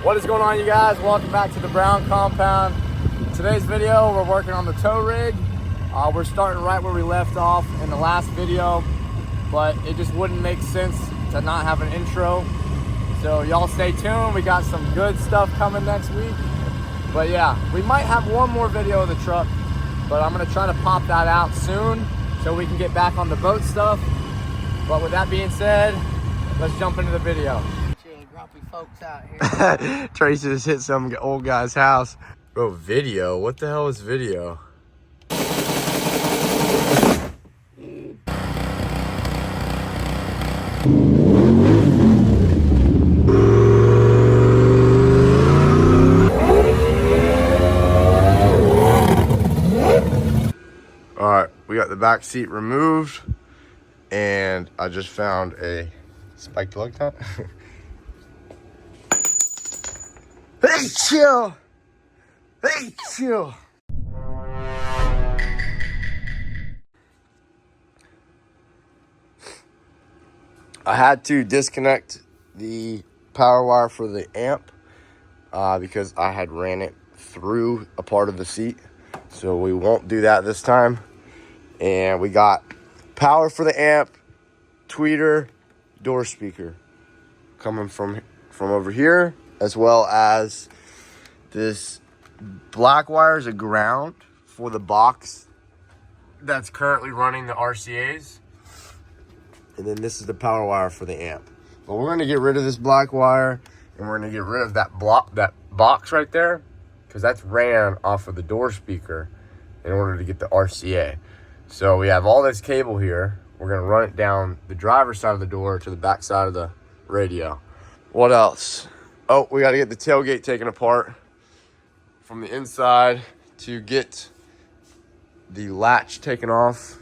What is going on, you guys? Welcome back to the Brown Compound. Today's video, we're working on the tow rig. We're starting right where we left off in the last video, but it just wouldn't make sense to not have an intro. So y'all stay tuned. We got some good stuff coming next week. But yeah, we might have one more video of the truck, but I'm gonna try to pop that out soon so we can get back on the boat stuff. But with that being said, let's jump into the video. Grumpy folks out here. Tracy just hit some old guy's house. Bro, video? What the hell is video? All right, we got the back seat removed, and I just found a spiked lug nut. Hey, chill. Hey, chill. I had to disconnect the power wire for the amp because I had ran it through a part of the seat. So we won't do that this time. And we got power for the amp, tweeter, door speaker coming from over here, as well as this black wire is a ground for the box that's currently running the RCAs. And then this is the power wire for the amp. But we're gonna get rid of this black wire, and we're gonna get rid of that box right there, because that's ran off of the door speaker in order to get the RCA. So we have all this cable here. We're gonna run it down the driver's side of the door to the back side of the radio. What else? Oh, we gotta get the tailgate taken apart from the inside to get the latch taken off,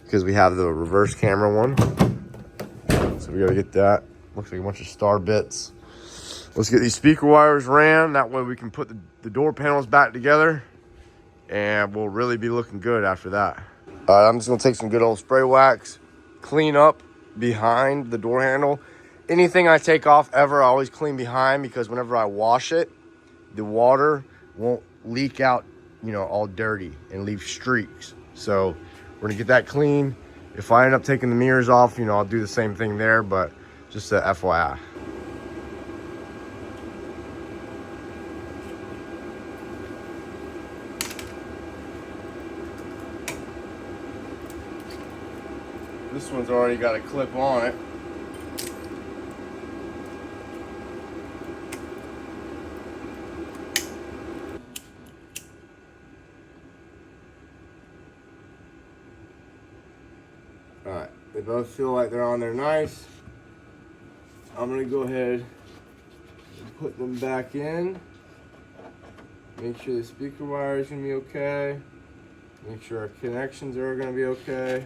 because we have the reverse camera one. So we gotta get that. Looks like a bunch of star bits. Let's get these speaker wires ran. That way we can put the door panels back together, and we'll really be looking good after that. I'm just gonna take some good old spray wax, clean up behind the door handle. Anything I take off ever, I always clean behind, because whenever I wash it, the water won't leak out, you know, all dirty and leave streaks. So we're gonna get that clean. If I end up taking the mirrors off, you know, I'll do the same thing there, but just a FYI. This one's already got a clip on it. All right, they both feel like they're on there nice. I'm gonna go ahead and put them back in. Make sure the speaker wire is gonna be okay. Make sure our connections are gonna be okay.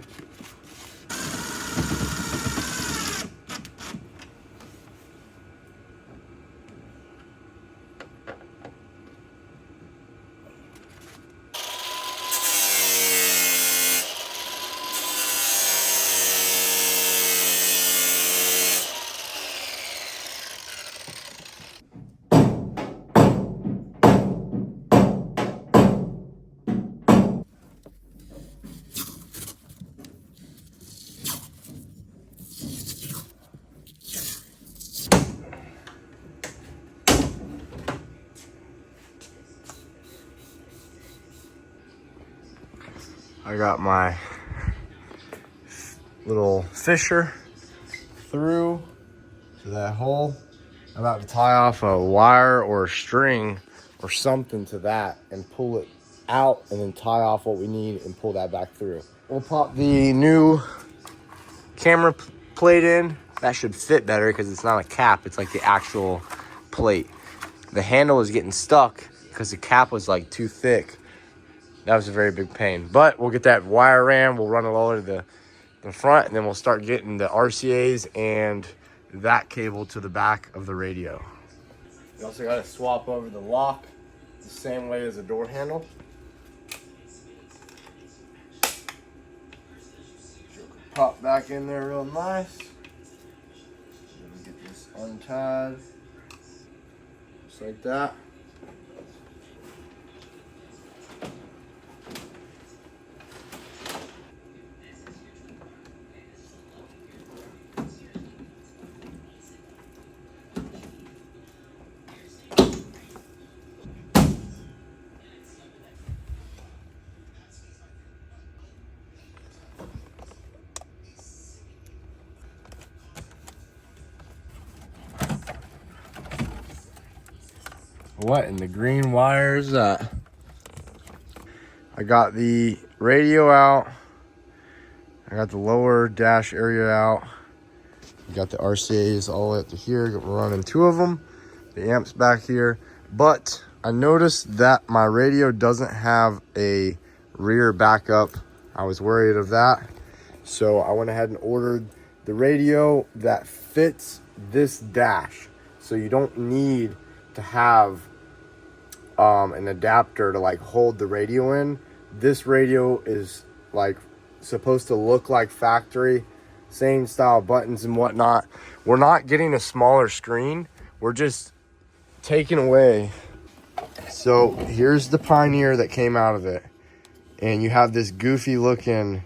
I got my little fisher through to that hole. I'm about to tie off a wire or a string or something to that and pull it out, and then tie off what we need and pull that back through. We'll pop the new camera plate in. That should fit better because it's not a cap, it's like the actual plate. The handle is getting stuck because the cap was like too thick. That was a very big pain, but we'll get that wire ran. We'll run it all to the front, and then we'll start getting the RCAs and that cable to the back of the radio. We also got to swap over the lock the same way as the door handle. Pop back in there real nice. Get this untied. Just like that. What in the green wire is that? I got the radio out. I got the lower dash area out. You got the RCAs all the way up to here. We're running 2 of them. The amp's back here. But I noticed that my radio doesn't have a rear backup. I was worried of that. So I went ahead and ordered the radio that fits this dash. So you don't need to have an adapter to like hold the radio in. This radio is like supposed to look like factory, same style buttons and whatnot. We're not getting a smaller screen, we're just taking away. So here's the Pioneer that came out of it, and you have this goofy looking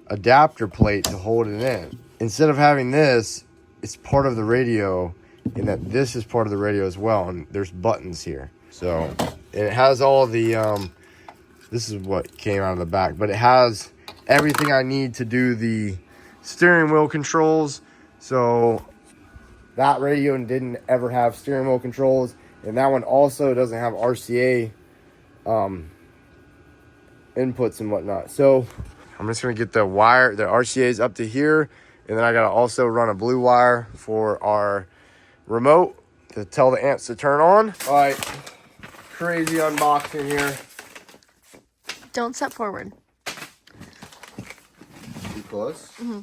adapter plate to hold it in. Instead of having this, it's part of the radio, and that this is part of the radio as well, and there's buttons here. So, and it has all of the, this is what came out of the back, but it has everything I need to do the steering wheel controls. So that radio didn't ever have steering wheel controls, and that one also doesn't have RCA inputs and whatnot. So I'm just gonna get the wire, the RCA's up to here, and then I gotta also run a blue wire for our remote to tell the amps to turn on. All right, crazy unboxing here. Don't step forward. Too close. Mm-hmm.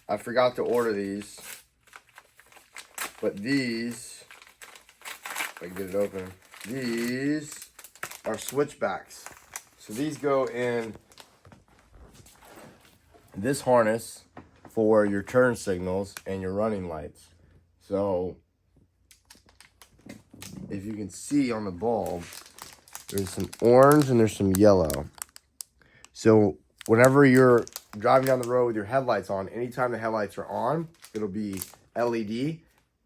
I forgot to order these, but these, if I can get it open, these are switchbacks. So these go in this harness for your turn signals and your running lights. So if you can see on the bulb, there's some orange and there's some yellow. So whenever you're driving down the road with your headlights on, anytime the headlights are on, it'll be LED.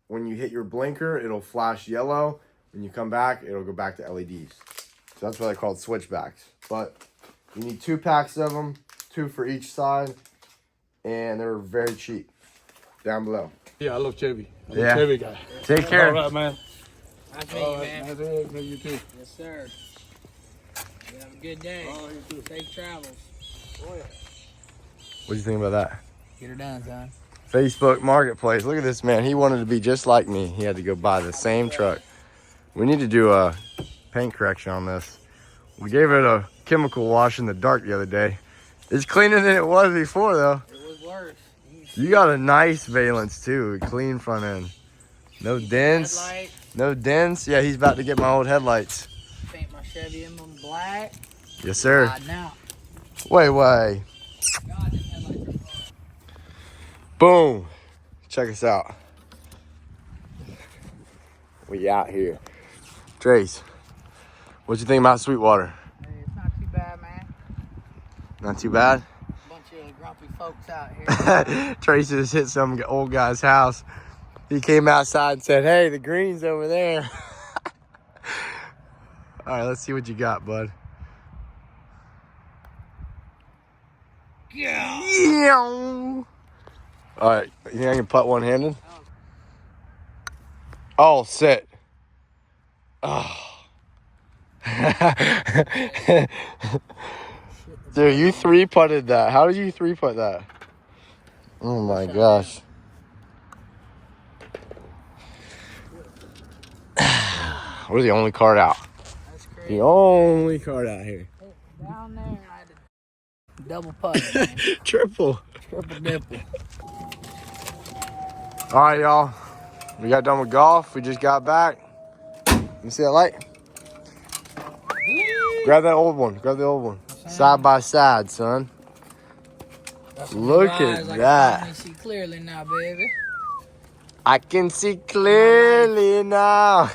When you hit your blinker, it'll flash yellow. When you come back, it'll go back to LEDs. So that's why they're called switchbacks. But you need 2 packs of them, 2 for each side, and they're very cheap. Down below. Yeah, I love Chevy. I'm Yeah. a Chevy guy. Take care. All right, man. Nice to meet you, man. Nice to meet you too. Yes, sir. You have a good day. Oh, you too. Safe travels. Oh, yeah. What do you think about that? Get her done, son. Facebook Marketplace. Look at this man. He wanted to be just like me. He had to go buy the same truck. We need to do a paint correction on this. We gave it a chemical wash in the dark the other day. It's cleaner than it was before, though. It was worse. You got a nice valence, too. Clean front end. No dents. Headlight. No dents. Yeah, he's about to get my old headlights. Paint my Chevy Emblem black. Yes, sir. God, now. Way. God, them headlights are fun. Boom. Check us out. We out here. Trace, what you think about Sweetwater? Hey, it's not too bad, man. Not too bad? Bunch of grumpy folks out here. Trace just hit some old guy's house. He came outside and said, hey, the green's over there. All right, let's see what you got, bud. Yeah. All right, you think I can putt one-handed? Oh, sit. Oh. Dude, you 3-putted that. How did you 3-putt that? Oh my gosh. We're the only card out. That's crazy. The only card out here. Down there, I had to double putt, man. Triple. Triple dipple. All right, y'all. We got done with golf. We just got back. You see that light? Grab that old one. Grab the old one. Side by side, son. Look at I that. can see clearly now, baby. I can see clearly now.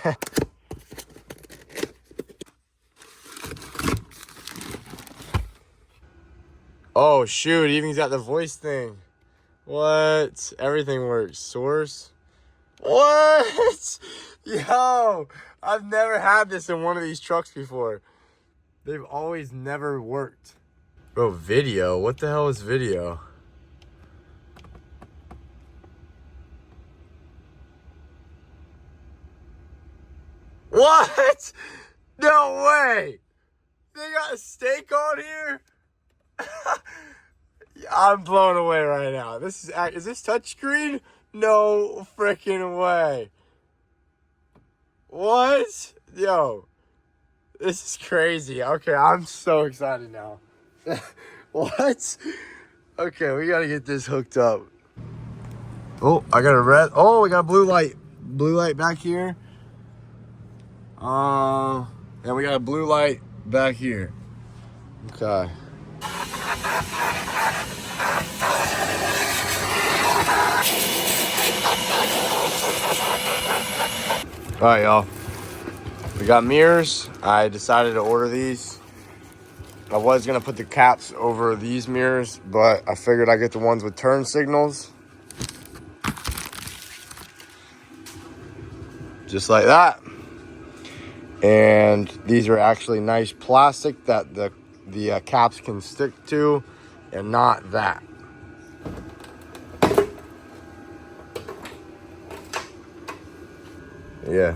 Oh, shoot. Even's got the voice thing. What? Everything works. Source. What? Yo, I've never had this in one of these trucks before. They've always never worked. Bro, video? What the hell is video? What? No way. They got a steak on here? I'm blown away right now. Is this touchscreen? No freaking way. What? Yo, this is crazy. Okay, I'm so excited now. What? Okay, we gotta get this hooked up. Oh, I got a red. Oh, we got a blue light. Blue light back here. And we got a blue light back here. Okay. All right, y'all. We got mirrors. I decided to order these. I was gonna put the caps over these mirrors, but I figured I'd get the ones with turn signals. Just like that. And these are actually nice plastic that the caps can stick to, and not that. Yeah.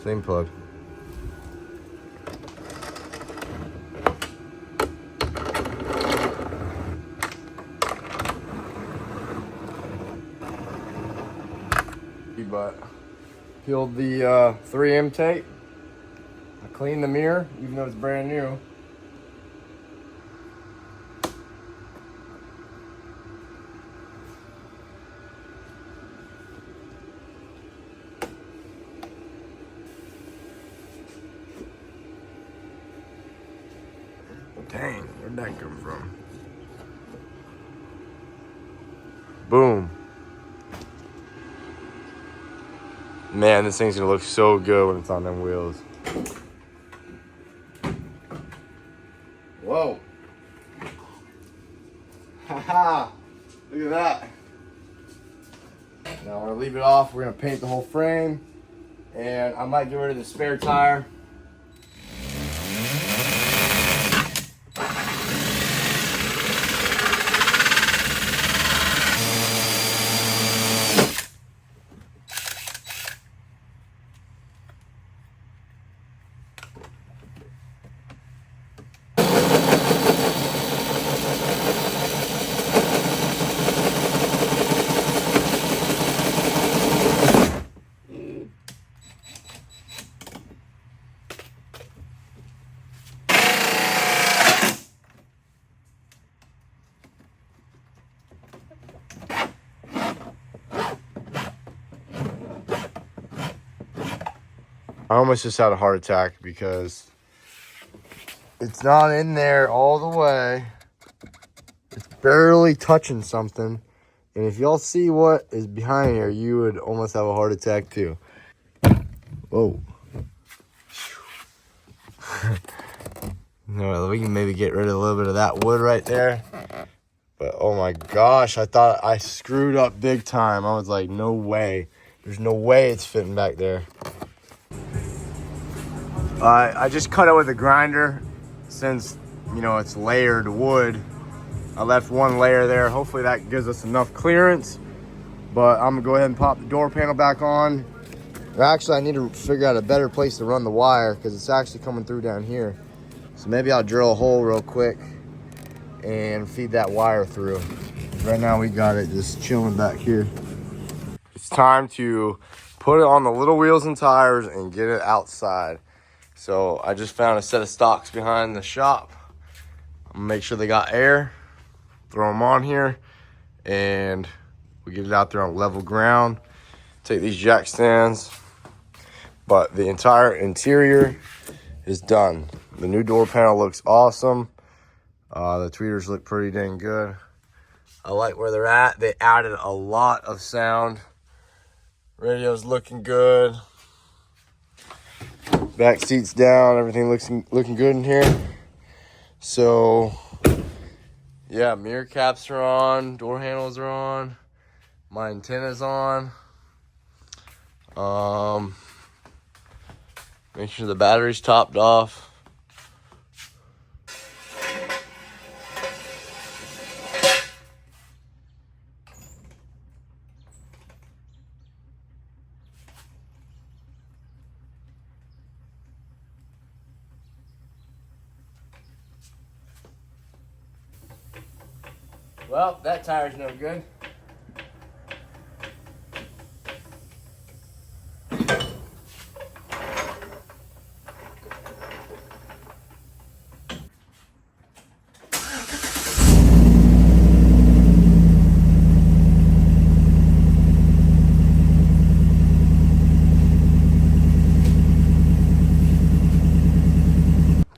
Same plug. But peeled the 3M tape. I cleaned the mirror, even though it's brand new. Dang, where'd that come from? Boom. Man, this thing's gonna look so good when it's on them wheels. Whoa. Haha. Look at that. Now we're gonna leave it off. We're gonna paint the whole frame. And I might get rid of the spare tire. I almost just had a heart attack because it's not in there all the way. It's barely touching something. And if y'all see what is behind here, you would almost have a heart attack too. Whoa. No, we can maybe get rid of a little bit of that wood right there. But oh my gosh, I thought I screwed up big time. I was like, no way. There's no way it's fitting back there. I just cut it with a grinder since, you know, it's layered wood. I left one layer there. Hopefully that gives us enough clearance. But I'm gonna go ahead and pop the door panel back on. Actually, I need to figure out a better place to run the wire because it's actually coming through down here. So maybe I'll drill a hole real quick and feed that wire through. Right now we got it just chilling back here. It's time to put it on the little wheels and tires and get it outside. So I just found a set of stocks behind the shop. I'm gonna make sure they got air, throw them on here, and we get it out there on level ground. Take these jack stands, but the entire interior is done. The new door panel looks awesome. The tweeters look pretty dang good. I like where they're at. They added a lot of sound. Radio's looking good. Back seats down. Everything looking good in here. So Yeah, mirror caps are on, door handles are on, my antenna's on. Make sure the battery's topped off. Well, that tire's no good.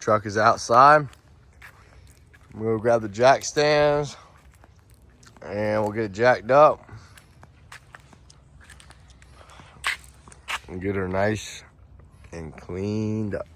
Truck is outside. We'll grab the jack stands and we'll get it jacked up and get her nice and cleaned up.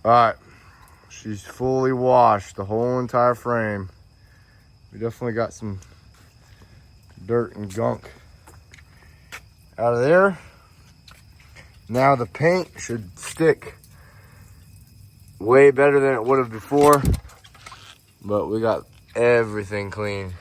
All right, she's fully washed, the whole entire frame. We definitely got some dirt and gunk out of there. Now the paint should stick way better than it would have before, but we got everything clean.